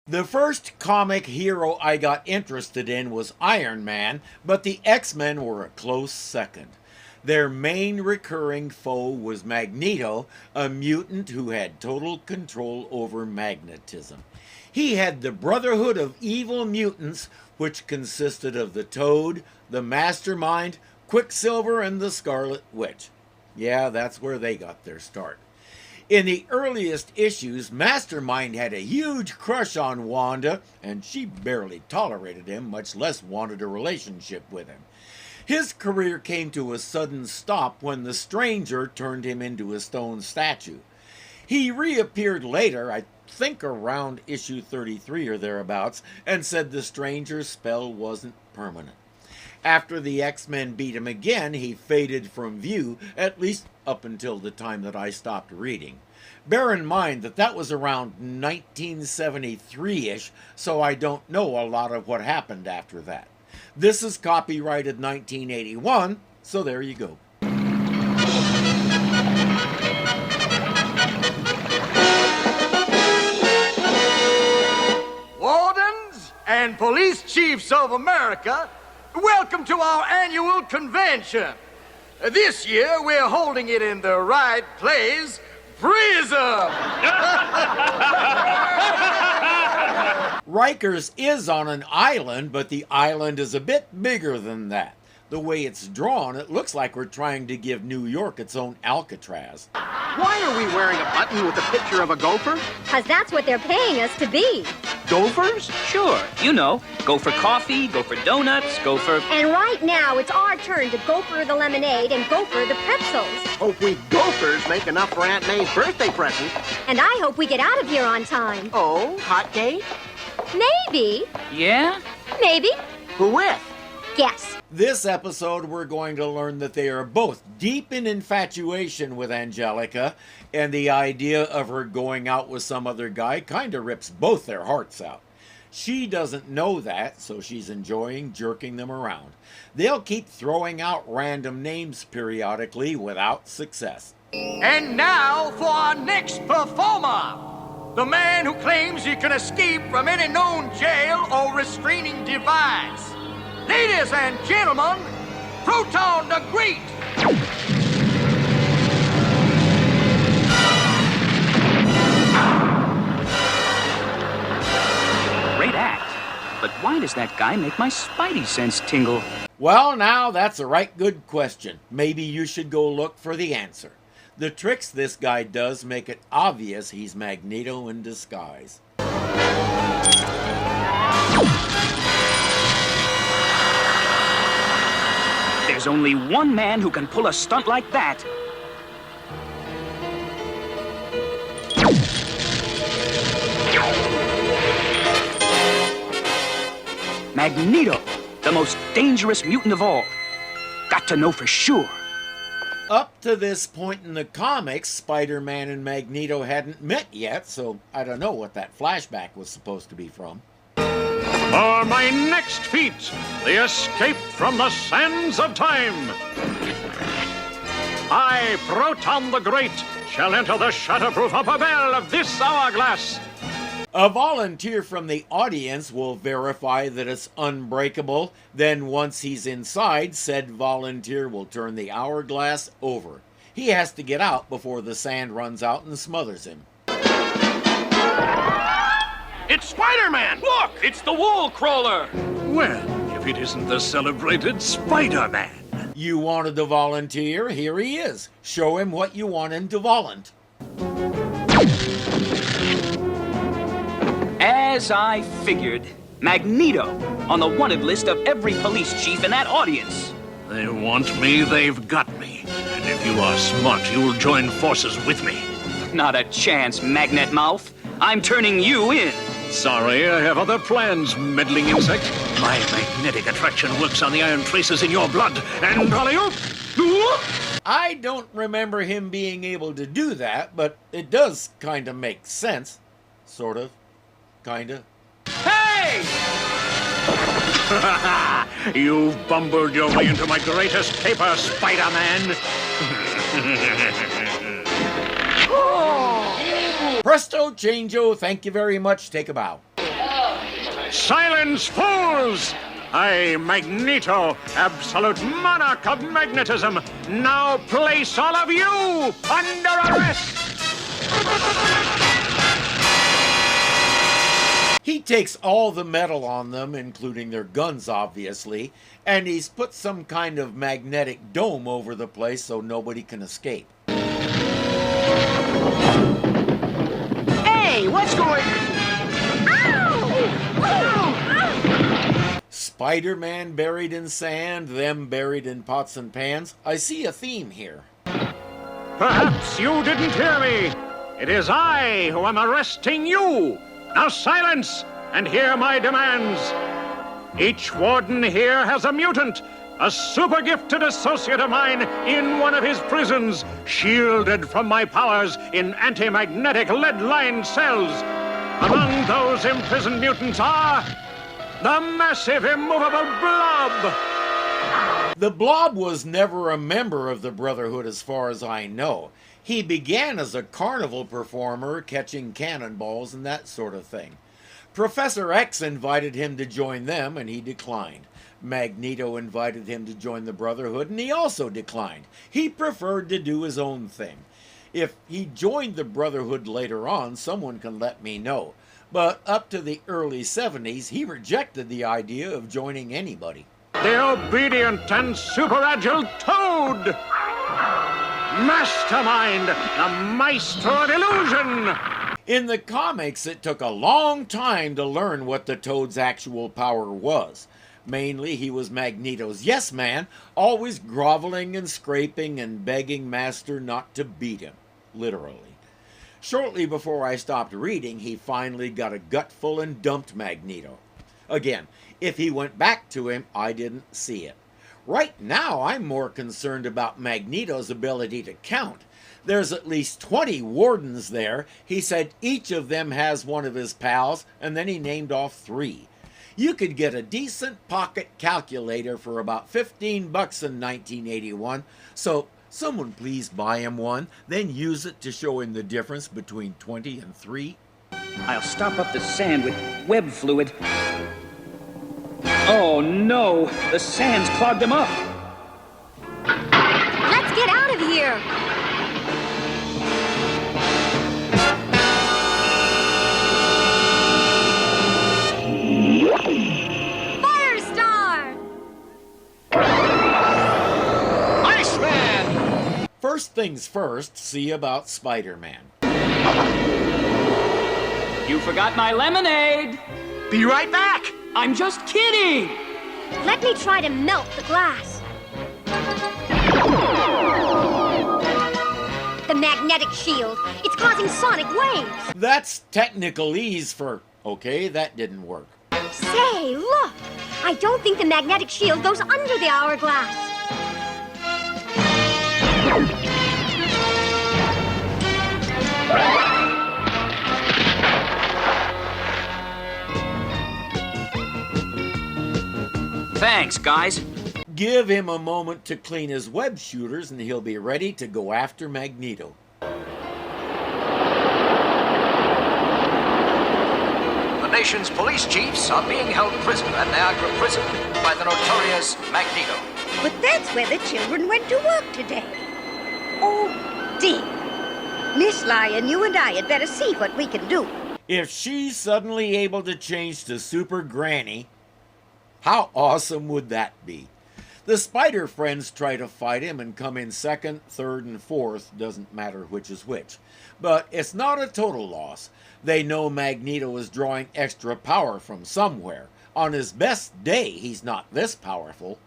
The first comic hero I got interested in was Iron Man, but the X-Men were a close second. Their main recurring foe was Magneto, a mutant who had total control over magnetism. He had the Brotherhood of Evil Mutants, which consisted of the Toad, the Mastermind, Quicksilver, and the Scarlet Witch. Yeah, that's where they got their start. In the earliest issues, Mastermind had a huge crush on Wanda, and she barely tolerated him, much less wanted a relationship with him. His career came to a sudden stop when the Stranger turned him into a stone statue. He reappeared later, I think around issue 33 or thereabouts, and said the Stranger's spell wasn't permanent. After the X-Men beat him again, he faded from view, at least up until the time that I stopped reading. Bear in mind that that was around 1973-ish, so I don't know a lot of what happened after that. This is copyrighted 1981, so there you go. Wardens and police chiefs of America, welcome to our annual convention. This year, we're holding it in the right place, Prism! Rikers is on an island, but the island is a bit bigger than that. The way it's drawn, it looks like we're trying to give New York its own Alcatraz. Why are we wearing a button with a picture of a gopher? 'Cause that's what they're paying us to be. Gophers? Sure, you know. Go for coffee, go for donuts, go for... And right now, it's our turn to go for the lemonade and go for the pretzels. Hope we gophers make enough for Aunt May's birthday present. And I hope we get out of here on time. Oh, hot date? Maybe. Yeah? Maybe. Who with? Guess. This episode, we're going to learn that they are both deep in infatuation with Angelica, and the idea of her going out with some other guy kind of rips both their hearts out. She doesn't know that, so she's enjoying jerking them around. They'll keep throwing out random names periodically without success. And now for our next performer, the man who claims he can escape from any known jail or restraining device. Ladies and gentlemen, Proton the Great! Great act. But why does that guy make my spidey sense tingle? Well, now that's a right good question. Maybe you should go look for the answer. The tricks this guy does make it obvious he's Magneto in disguise. There's only one man who can pull a stunt like that. Magneto, the most dangerous mutant of all. Got to know for sure. Up to this point in the comics, Spider-Man and Magneto hadn't met yet, so I don't know what that flashback was supposed to be from. For my next feat, the escape from the sands of time. I, Proton the Great, shall enter the shatterproof upper bell of this hourglass. A volunteer from the audience will verify that it's unbreakable. Then once he's inside, said volunteer will turn the hourglass over. He has to get out before the sand runs out and smothers him. It's Spider-Man! Look, it's the wall crawler. Well, if it isn't the celebrated Spider-Man. You wanted to volunteer? Here he is. Show him what you want him to volunteer. As I figured, Magneto on the wanted list of every police chief in that audience. They want me, they've got me. And if you are smart, you'll join forces with me. Not a chance, Magnet Mouth. I'm turning you in. Sorry, I have other plans, meddling insect. My magnetic attraction works on the iron traces in your blood, and I don't remember him being able to do that, but it does kind of make sense. Sort of. Kinda. Hey! You've bumbled your way into my greatest caper, Spider-Man. Presto, changeo, thank you very much, take a bow. Silence, fools! I, Magneto, absolute monarch of magnetism, now place all of you under arrest! He takes all the metal on them, including their guns, obviously, and he's put some kind of magnetic dome over the place so nobody can escape. Hey, what's going on? Spider-Man buried in sand, them buried in pots and pans. I see a theme here. Perhaps you didn't hear me. It is I who am arresting you. Now silence and hear my demands. Each warden here has a mutant, a super-gifted associate of mine in one of his prisons, shielded from my powers in anti-magnetic lead-lined cells. Among those imprisoned mutants are the massive immovable Blob. The Blob was never a member of the Brotherhood as far as I know. He began as a carnival performer, catching cannonballs and that sort of thing. Professor X invited him to join them, and he declined. Magneto invited him to join the Brotherhood, and he also declined. He preferred to do his own thing. If he joined the Brotherhood later on, someone can let me know. But up to the early 70s, he rejected the idea of joining anybody. The obedient and super-agile Toad! Mastermind, the maestro of illusion! In the comics, it took a long time to learn what the Toad's actual power was. Mainly, he was Magneto's yes man, always groveling and scraping and begging Master not to beat him. Literally. Shortly before I stopped reading, he finally got a gutful and dumped Magneto. Again, if he went back to him, I didn't see it. Right now, I'm more concerned about Magneto's ability to count. There's at least 20 wardens there. He said each of them has one of his pals, and then he named off 3. You could get a decent pocket calculator for about $15 in 1981, so someone please buy him one, then use it to show him the difference between 20 and 3. I'll stop up the sand with web fluid. Oh no, the sand's clogged him up. Let's get out of here. Firestar! Iceman! First things first, see about Spider-Man. You forgot my lemonade. Be right back! I'm just kidding. Let me try to melt the glass. The magnetic shield. It's causing sonic waves. That's technicalese for, okay, that didn't work. Say, look! I don't think the magnetic shield goes under the hourglass. Thanks, guys. Give him a moment to clean his web shooters and he'll be ready to go after Magneto. The nation's police chiefs are being held prisoner at Niagara Prison by the notorious Magneto. But that's where the children went to work today. Oh, dear. Miss Lion, you and I had better see what we can do. If she's suddenly able to change to Super Granny, how awesome would that be? The Spider Friends try to fight him and come in second, third, and fourth, doesn't matter which is which. But it's not a total loss. They know Magneto is drawing extra power from somewhere. On his best day, he's not this powerful.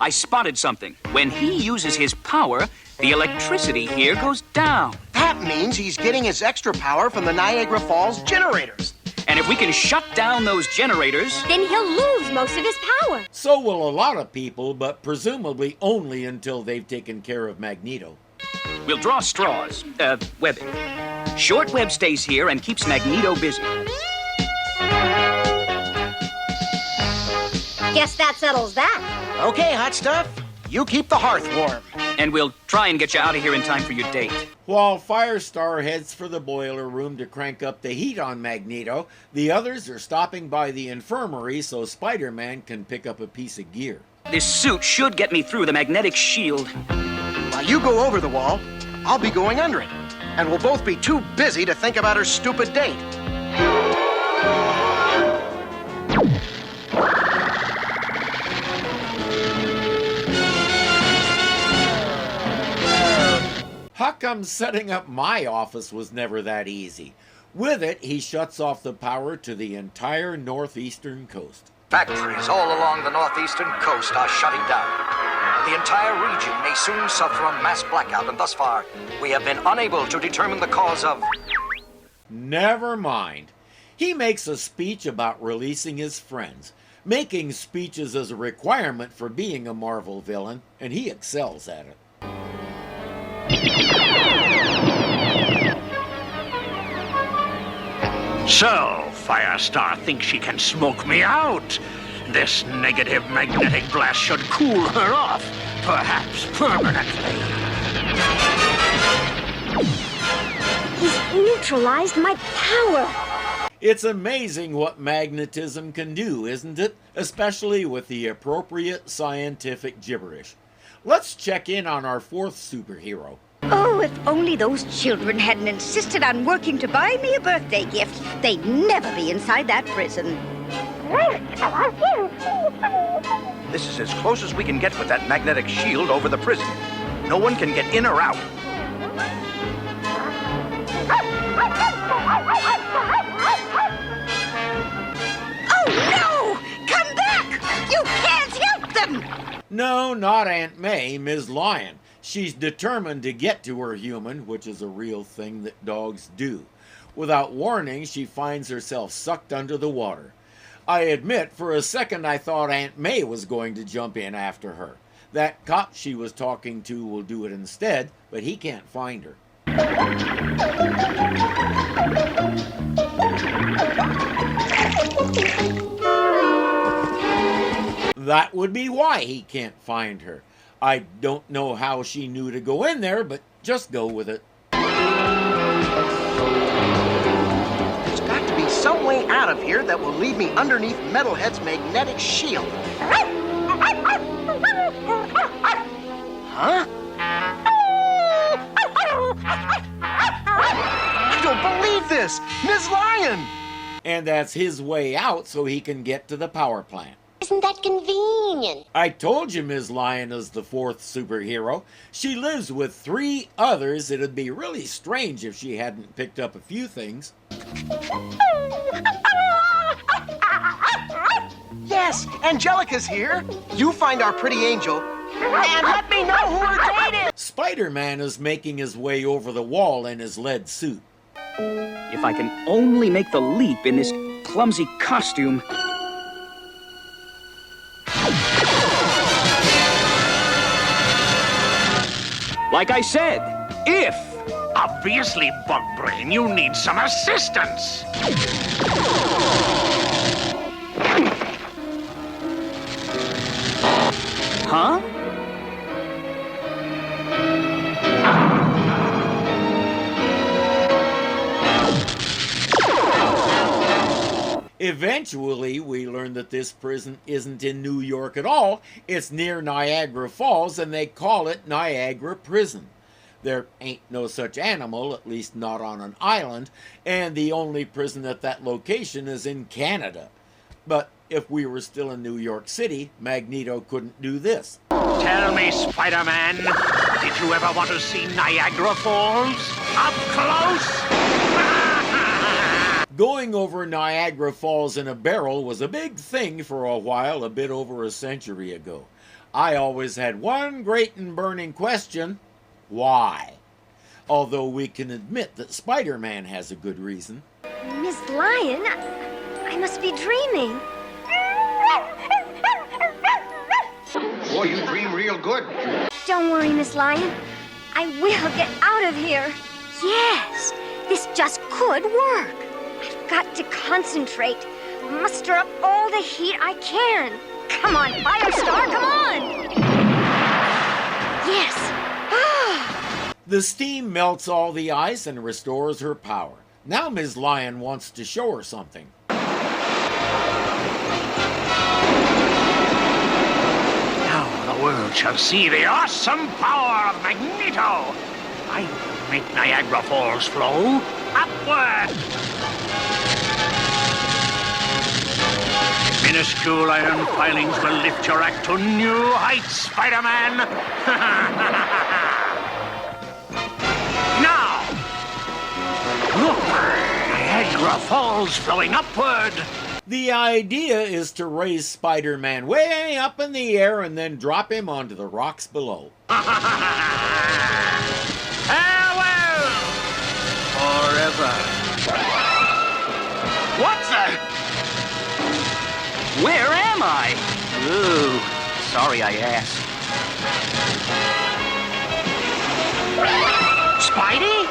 I spotted something. When he uses his power, the electricity here goes down. That means he's getting his extra power from the Niagara Falls generators. And if we can shut down those generators... Then he'll lose most of his power. So will a lot of people, but presumably only until they've taken care of Magneto. We'll draw straws. Webbing. Short web stays here and keeps Magneto busy. Guess that settles that. Okay, hot stuff. You keep the hearth warm. And we'll try and get you out of here in time for your date. While Firestar heads for the boiler room to crank up the heat on Magneto, the others are stopping by the infirmary so Spider-Man can pick up a piece of gear. This suit should get me through the magnetic shield. While you go over the wall, I'll be going under it. And we'll both be too busy to think about her stupid date. How come setting up my office was never that easy? With it, he shuts off the power to the entire northeastern coast. Factories all along the northeastern coast are shutting down. The entire region may soon suffer a mass blackout, and thus far, we have been unable to determine the cause of... Never mind. He makes a speech about releasing his friends. Making speeches is a requirement for being a Marvel villain, and he excels at it. So, Firestar thinks she can smoke me out. This negative magnetic blast should cool her off, perhaps permanently. He's neutralized my power. It's amazing what magnetism can do, isn't it? Especially with the appropriate scientific gibberish. Let's check in on our fourth superhero. Oh, if only those children hadn't insisted on working to buy me a birthday gift, they'd never be inside that prison. This is as close as we can get with that magnetic shield over the prison. No one can get in or out. Oh, no! Come back! You can't help them! No, not Aunt May, Ms. Lion. She's determined to get to her human, which is a real thing that dogs do. Without warning, she finds herself sucked under the water. I admit, for a second I thought Aunt May was going to jump in after her. That cop she was talking to will do it instead, but he can't find her. That would be why he can't find her. I don't know how she knew to go in there, but just go with it. There's got to be some way out of here that will leave me underneath Metalhead's magnetic shield. Huh? I don't believe this! Ms. Lion! And that's his way out so he can get to the power plant. Isn't that convenient? I told you Ms. Lion is the fourth superhero. She lives with 3 others. It'd be really strange if she hadn't picked up a few things. Yes, Angelica's here. You find our pretty angel, and let me know who her date is. Spider-Man is making his way over the wall in his lead suit. If I can only make the leap in this clumsy costume... Like I said, if... Obviously, Bugbrain, you need some assistance. Huh? Eventually, we learn that this prison isn't in New York at all. It's near Niagara Falls, and they call it Niagara Prison. There ain't no such animal, at least not on an island, and the only prison at that location is in Canada. But if we were still in New York City, Magneto couldn't do this. Tell me, Spider-Man, did you ever want to see Niagara Falls? Up close? Going over Niagara Falls in a barrel was a big thing for a while, a bit over a century ago. I always had one great and burning question: why? Although we can admit that Spider-Man has a good reason. Miss Lion, I must be dreaming. Boy, you dream real good. Don't worry, Miss Lion. I will get out of here. Yes, this just could work. I've got to concentrate. Muster up all the heat I can. Come on, Firestar, come on! Yes, The steam melts all the ice and restores her power. Now Ms. Lion wants to show her something. Now the world shall see the awesome power of Magneto. I will make Niagara Falls flow upward. Minuscule iron filings will lift your act to new heights, Spider-Man. Now, look, Niagara Falls flowing upward. The idea is to raise Spider-Man way up in the air and then drop him onto the rocks below. Farewell! Forever. What's that? Where am I? Ooh, sorry I asked. Spidey?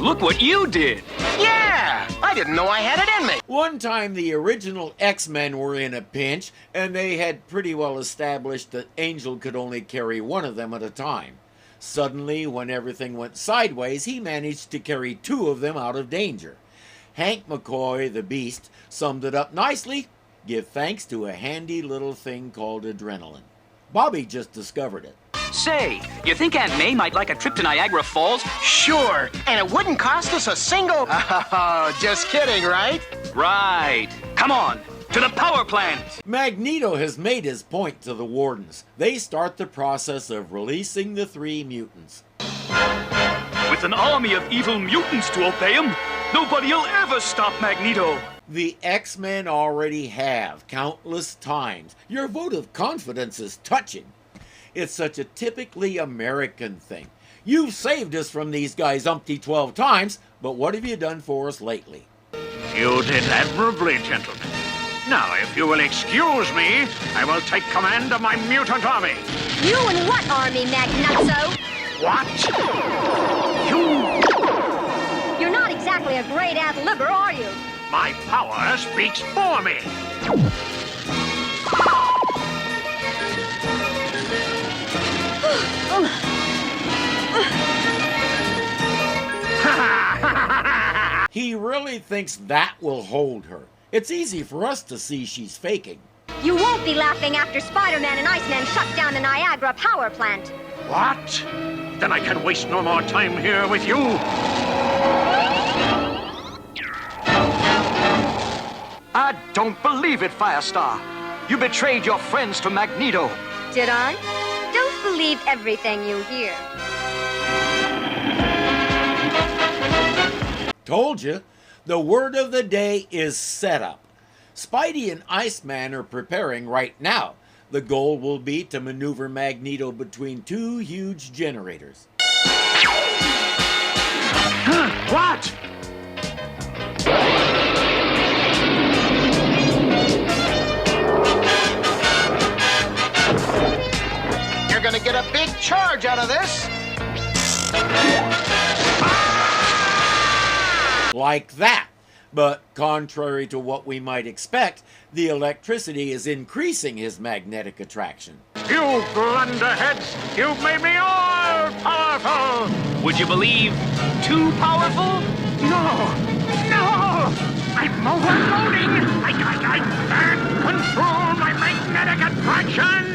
Look what you did! Yeah! I didn't know I had it in me. One time the original X-Men were in a pinch, and they had pretty well established that Angel could only carry one of them at a time. Suddenly, when everything went sideways, he managed to carry two of them out of danger. Hank McCoy, the Beast, summed it up nicely. Give thanks to a handy little thing called adrenaline. Bobby just discovered it. Say, you think Aunt May might like a trip to Niagara Falls? Sure, and it wouldn't cost us a single... Oh, just kidding, right? Right. Come on, to the power plant. Magneto has made his point to the wardens. They start the process of releasing the 3 mutants. With an army of evil mutants to obey him, nobody'll ever stop Magneto. The X-Men already have, countless times. Your vote of confidence is touching. It's such a typically American thing. You've saved us from these guys umpty 12 times, but what have you done for us lately? You did admirably, gentlemen. Now, if you will excuse me, I will take command of my mutant army. You and what army, Magneto? What? You... You're not exactly a great ad-libber, are you? My power speaks for me. He really thinks that will hold her. It's easy for us to see she's faking. You won't be laughing after Spider-Man and Iceman shut down the Niagara power plant. What? Then I can waste no more time here with you. I don't believe it, Firestar. You betrayed your friends to Magneto. Did I? Don't believe everything you hear. Told you. The word of the day is setup. Spidey and Iceman are preparing right now. The goal will be to maneuver Magneto between 2 huge generators. What? You're gonna get a big charge out of this. Like that. But contrary to what we might expect, the electricity is increasing his magnetic attraction. You blunderheads! You've made me all powerful! Would you believe too powerful? No! No! I'm overloading! I can't control my magnetic attraction!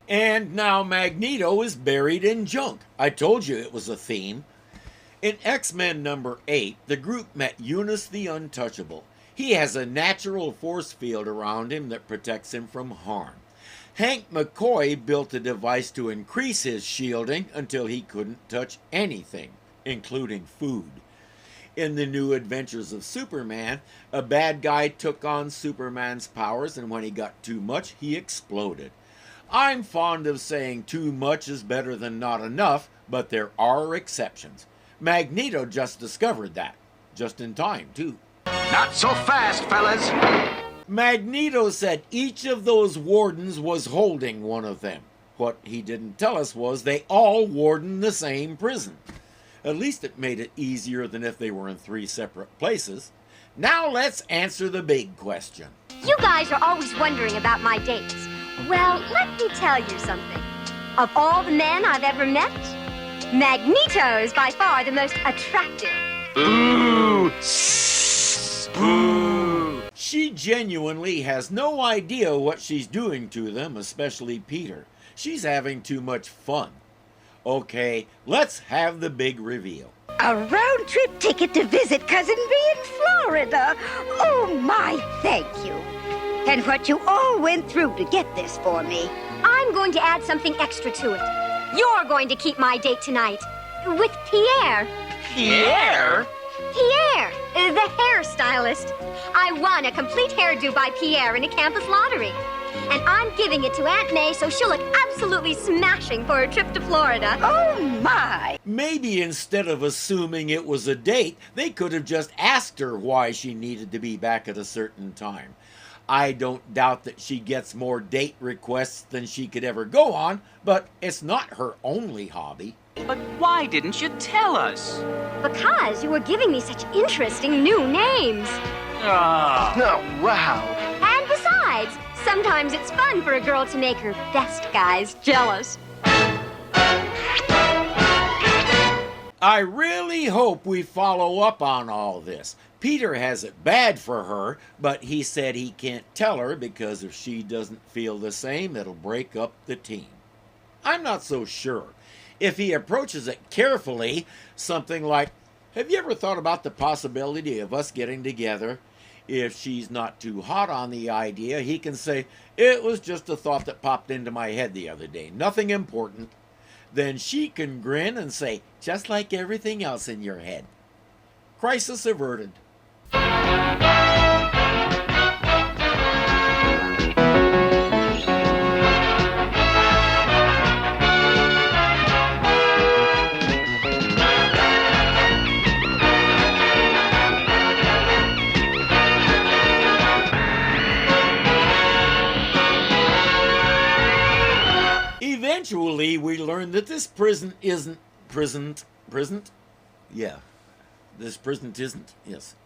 And now Magneto is buried in junk. I told you it was a theme. In X-Men number 8, the group met Eunice the Untouchable. He has a natural force field around him that protects him from harm. Hank McCoy built a device to increase his shielding until he couldn't touch anything, including food. In the New Adventures of Superman, a bad guy took on Superman's powers, and when he got too much, he exploded. I'm fond of saying too much is better than not enough, but there are exceptions. Magneto just discovered that. Just in time, too. Not so fast, fellas. Magneto said each of those wardens was holding one of them. what he didn't tell us was they all warden the same prison. At least it made it easier than if they were in 3 separate places. Now let's answer the big question. You guys are always wondering about my dates. Well, let me tell you something. Of all the men I've ever met, Magneto is by far the most attractive. Boo! Boo! She genuinely has no idea what she's doing to them, especially Peter. She's having too much fun. Okay, let's have the big reveal. A round-trip ticket to visit Cousin B in Florida. Oh, my, thank you. And what you all went through to get this for me. I'm going to add something extra to it. You're going to keep my date tonight with Pierre. Pierre? Pierre, the hairstylist. I won a complete hairdo by Pierre in a campus lottery. And I'm giving it to Aunt May so she'll look absolutely smashing for her trip to Florida. Oh, my. Maybe instead of assuming it was a date, they could have just asked her why she needed to be back at a certain time. I don't doubt that she gets more date requests than she could ever go on, but it's not her only hobby. But why didn't you tell us? Because you were giving me such interesting new names. Ah. Oh, wow. And besides, sometimes it's fun for a girl to make her best guys jealous. I really hope we follow up on all this. Peter has it bad for her, but he said he can't tell her because if she doesn't feel the same, it'll break up the team. I'm not so sure. If he approaches it carefully, something like, have you ever thought about the possibility of us getting together? If she's not too hot on the idea, he can say, it was just a thought that popped into my head the other day, nothing important. Then she can grin and say, just like everything else in your head. Crisis averted. Eventually, we learn that this prison isn't... This prison isn't, yes.